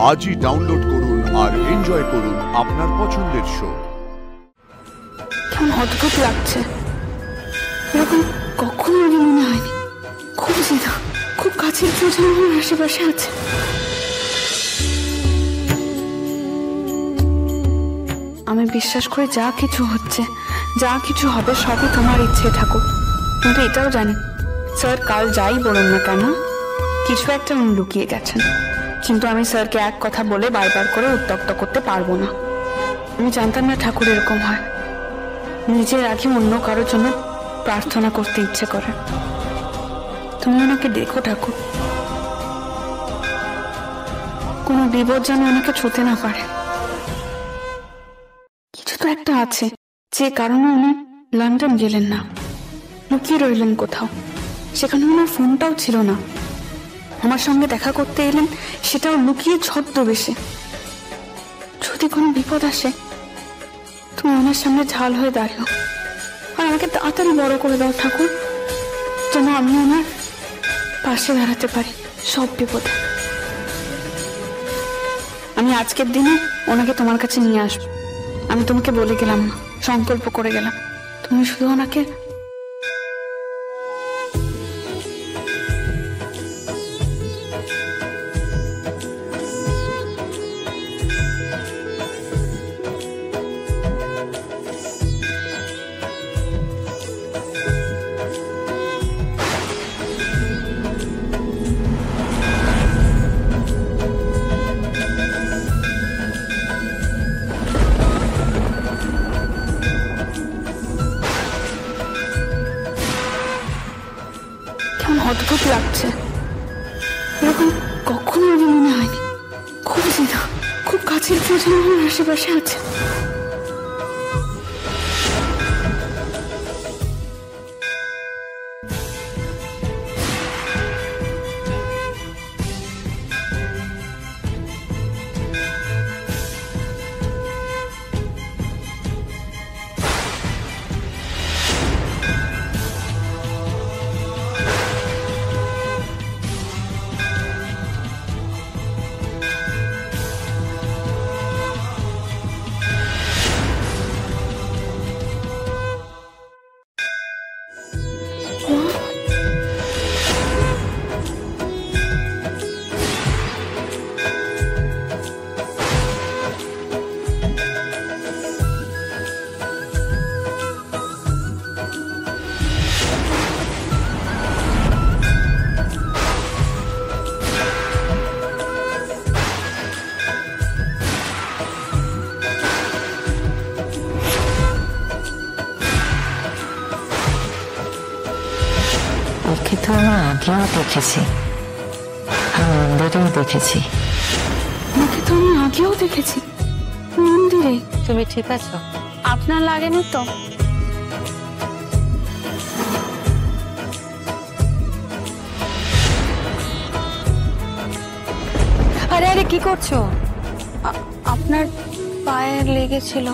আজই ডাউনলোড করুন আর এনজয় করুন আপনার পছন্দের শো। কেমন অদ্ভুত লাগছে, এরকম কখনো আগে মনে হয়নি। খুব চিন্তা, খুব কাছের প্রয়োজন আমার আশেপাশে আছে। আমি বিশ্বাস করি যা কিছু হচ্ছে, যা কিছু হবে সবই তোমার ইচ্ছে ঠাকুর। কিন্তু এটাও জানি স্যার কাল যাই বলুন না কেন কিছু একটা উনি লুকিয়ে গেছেন। কিন্তু আমি স্যারকে এক কথা বলে বারবার করে উত্তপ্ত করতে পারবো না। আমি জানতাম না ঠাকুর এরকম হয়, নিজের আগে অন্য কারোর জন্য প্রার্থনা করতে ইচ্ছে করে। তুমি ওনাকে দেখো ঠাকুর, কোনো বিপদ যেন ওনাকে ছুঁতে না পারে। কিছু তো একটা আছে যে কারণে উনি লন্ডন গেলেন না, লুকিয়ে রইলেন কোথাও। সেখানে ওনার ফোনটাও ছিল না। আমার সঙ্গে দেখা করতে এলেন সেটাও লুকিয়ে ছদ্মবেশে। যদি কোনো বিপদ আসে তুমি ওনার সামনে ঝাল হয়ে দাঁড়িও, আর আমাকে তাড়াতাড়ি বড় করে দাও ঠাকুর, যেন আমি ওনার পাশে দাঁড়াতে পারি সব বিপদে। আমি আজকের দিনে ওনাকে তোমার কাছে নিয়ে আসবো। আমি তোমাকে বলে গেলাম না, সংকল্প করে গেলাম। তুমি শুধু ওনাকে অদ্ভুত লাগছে, এরকম কখনো আগে মনে হয়নি। খুব চিন্তা, খুব কাছের প্রয়োজন আমার আশেপাশে আছে। ওকে তো আমি আগেও দেখেছি, মন্দিরেও দেখেছি। ওকে তো আমি আগেও দেখেছি মন্দিরে। তুমি ঠিক আছো? আপনার লাগেনি তো? আরে আরে কি করছো? আপনার পায়ে লেগেছিল।